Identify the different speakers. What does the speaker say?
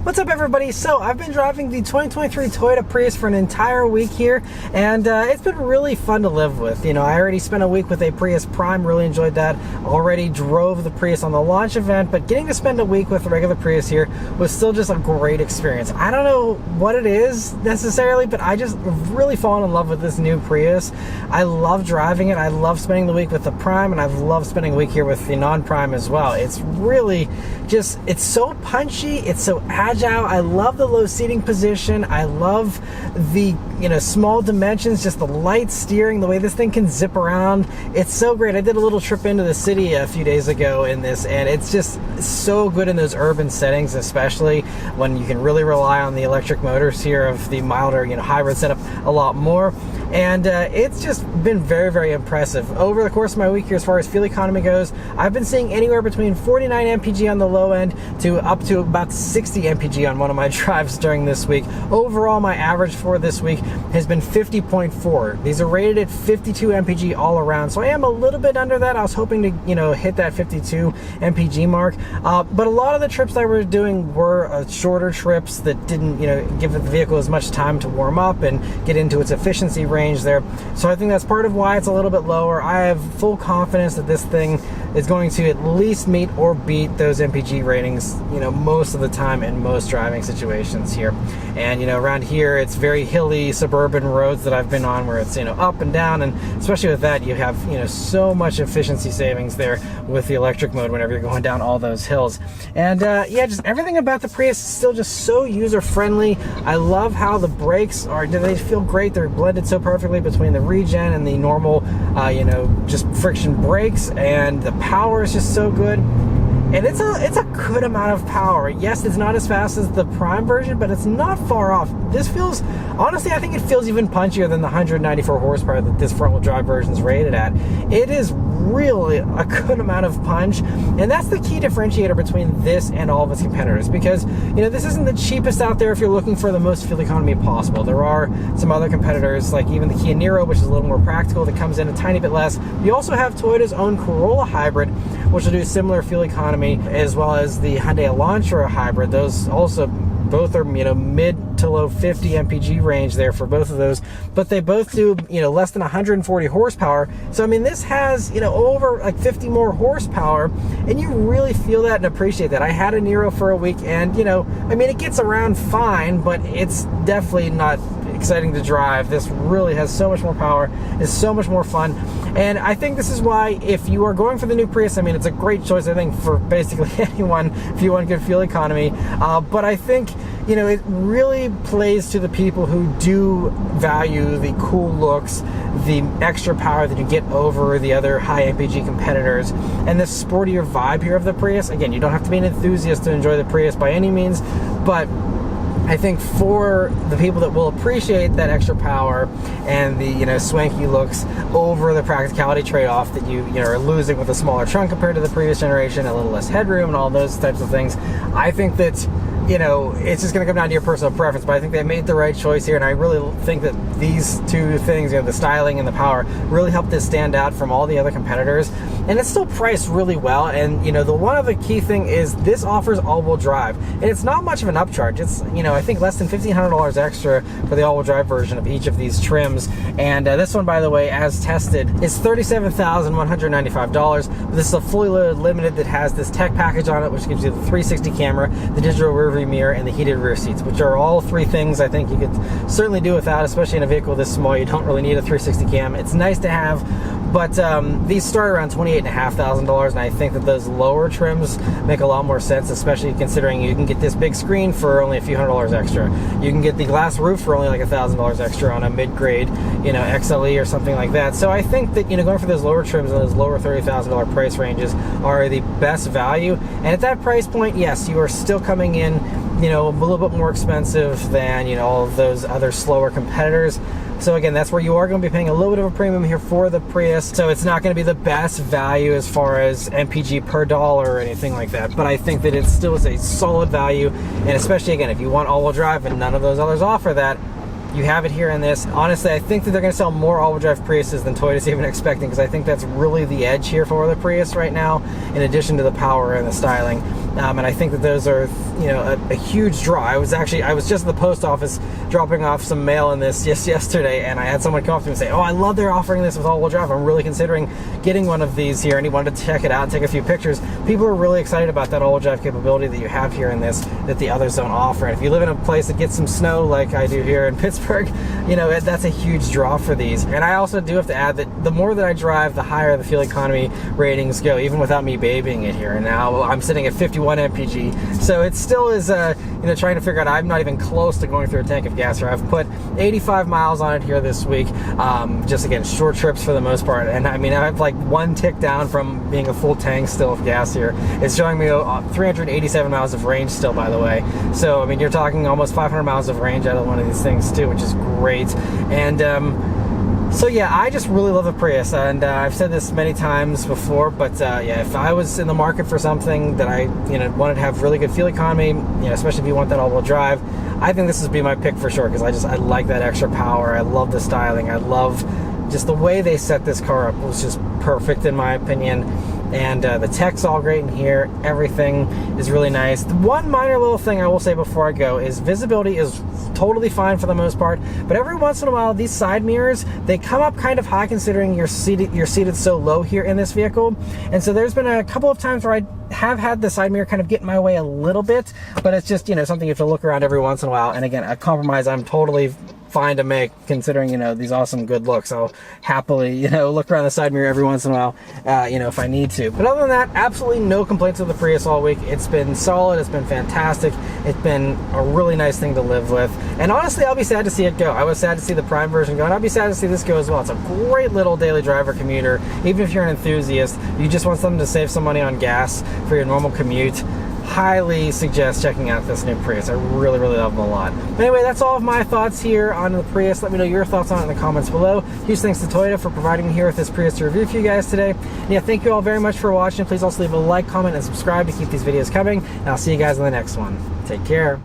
Speaker 1: What's up, everybody? So I've been driving the 2023 Toyota Prius for an entire week here, and it's been really fun to live with. You know, I already spent a week with a Prius Prime, really enjoyed that. Already drove the Prius on the launch event, but getting to spend a week with the regular Prius here was still just a great experience. I don't know what it is necessarily, but I just really fallen in love with this new Prius. I love driving it. I love spending the week with the Prime, and I've loved spending a week here with the non-Prime as well. It's really just, it's so punchy, it's so agile. I love the low seating position. I love the, small dimensions, just the light steering, the way this thing can zip around. It's so great. I did a little trip into the city a few days ago in this, and it's just so good in those urban settings, especially when you can really rely on the electric motors here of the milder, hybrid setup a lot more. And it's just been very, very impressive. Over the course of my week here, as far as fuel economy goes, I've been seeing anywhere between 49 MPG on the low end to up to about 60 MPG on one of my drives during this week. Overall, my average for this week has been 50.4. These are rated at 52 MPG all around, so I am a little bit under that. I was hoping to, hit that 52 MPG mark, but a lot of the trips I was doing were shorter trips that didn't, give the vehicle as much time to warm up and get into its efficiency range there. So I think that's part of why it's a little bit lower. I have full confidence that this thing is going to at least meet or beat those MPG ratings, most of the time in most driving situations here. And around here it's very hilly suburban roads that I've been on where it's up and down, and especially with that you have so much efficiency savings there with the electric mode whenever you're going down all those hills. And yeah, just everything about the Prius is still just so user friendly. I love how the brakes are, they feel great. They're blended so perfectly between the regen and the normal just friction brakes, and the power is just so good. And it's a good amount of power. Yes, it's not as fast as the Prime version, but it's not far off. This feels, honestly, I think it feels even punchier than the 194 horsepower that this front-wheel drive version is rated at. It is really a good amount of punch, and that's the key differentiator between this and all of its competitors, because this isn't the cheapest out there if you're looking for the most fuel economy possible. There are some other competitors, like even the Kia Niro, which is a little more practical, that comes in a tiny bit less. You also have Toyota's own Corolla hybrid, which will do similar fuel economy, as well as the Hyundai Elantra hybrid. Those also both are mid to low 50 MPG range there for both of those, but they both do less than 140 horsepower. So I mean, this has over like 50 more horsepower, and you really feel that and appreciate that. I had a Niro for a week, and I mean, it gets around fine, but it's definitely not exciting to drive. This really has so much more power, is so much more fun, and I think this is why, if you are going for the new Prius, I mean, it's a great choice, I think, for basically anyone if you want good fuel economy, but I think it really plays to the people who do value the cool looks, the extra power that you get over the other high MPG competitors, and the sportier vibe here of the Prius. Again, you don't have to be an enthusiast to enjoy the Prius by any means, but I think for the people that will appreciate that extra power and the swanky looks over the practicality trade-off that you are losing with a smaller trunk compared to the previous generation, a little less headroom and all those types of things, I think that it's just going to come down to your personal preference, but I think they made the right choice here, and I really think that these two things, the styling and the power, really helped this stand out from all the other competitors. And it's still priced really well, and the one other key thing is this offers all-wheel drive, and it's not much of an upcharge. It's I think less than $1,500 extra for the all-wheel drive version of each of these trims, and this one, by the way, as tested, is $37,195. This is a fully loaded limited that has this tech package on it, which gives you the 360 camera, the digital rear mirror, and the heated rear seats, which are all three things I think you could certainly do without, especially in a vehicle this small. You don't really need a 360 cam. It's nice to have, but these start around $28,500, and I think that those lower trims make a lot more sense, especially considering you can get this big screen for only a few $100 extra. You can get the glass roof for only like $1,000 extra on a mid-grade, XLE or something like that. So I think that going for those lower trims and those lower $30,000 price ranges are the best value. And at that price point, yes, you are still coming in a little bit more expensive than all of those other slower competitors. So again, that's where you are going to be paying a little bit of a premium here for the Prius. So it's not going to be the best value as far as MPG per dollar or anything like that, but I think that it still is a solid value. And especially, again, if you want all-wheel drive and none of those others offer that, you have it here in this. Honestly, I think that they're going to sell more all-wheel drive Priuses than Toyota's even expecting, because I think that's really the edge here for the Prius right now, in addition to the power and the styling. and I think that those are, you know, a huge draw. I was just at the post office dropping off some mail in this just yesterday, and I had someone come up to me and say, oh, I love they're offering this with all-wheel drive. I'm really considering getting one of these here, and he wanted to check it out and take a few pictures. People are really excited about that all-wheel drive capability that you have here in this that the others don't offer. And if you live in a place that gets some snow like I do here in Pittsburgh, you know, that's a huge draw for these. And I also do have to add that the more that I drive, the higher the fuel economy ratings go, even without me babying it here. And now I'm sitting at 51 MPG, so it still is, you know, trying to figure out. I'm not even close to going through a tank of gas here. I've put 85 miles on it here this week, just again, short trips for the most part. And I mean, I have like one tick down from being a full tank still of gas here. It's showing me 387 miles of range still, by the way. So I mean, you're talking almost 500 miles of range out of one of these things too, which is great. And so yeah, I just really love the Prius, and I've said this many times before, but yeah, if I was in the market for something that I, you know, wanted to have really good fuel economy, you know, especially if you want that all-wheel drive, I think this would be my pick for sure, because I like that extra power. I love the styling. I love just the way they set this car up. It was just perfect in my opinion. And the tech's all great in here. Everything is really nice. The one minor little thing I will say before I go is visibility is totally fine for the most part, but every once in a while these side mirrors, they come up kind of high considering you're seated so low here in this vehicle. And so there's been a couple of times where I have had the side mirror kind of get in my way a little bit, but it's just, you know, something you have to look around every once in a while. And again, a compromise I'm totally fine to make, considering, you know, these awesome good looks. I'll happily, you know, look around the side mirror every once in a while, you know, if I need to. But other than that, absolutely no complaints with the Prius all week. It's been solid. It's been fantastic. It's been a really nice thing to live with. And honestly, I'll be sad to see it go. I was sad to see the Prime version go, and I'll be sad to see this go as well. It's a great little daily driver commuter. Even if you're an enthusiast, you just want something to save some money on gas for your normal commute, highly suggest checking out this new Prius. I really, really love them a lot. But anyway, that's all of my thoughts here on the Prius. Let me know your thoughts on it in the comments below. Huge thanks to Toyota for providing me here with this Prius to review for you guys today. And yeah, thank you all very much for watching. Please also leave a like, comment, and subscribe to keep these videos coming. And I'll see you guys in the next one. Take care.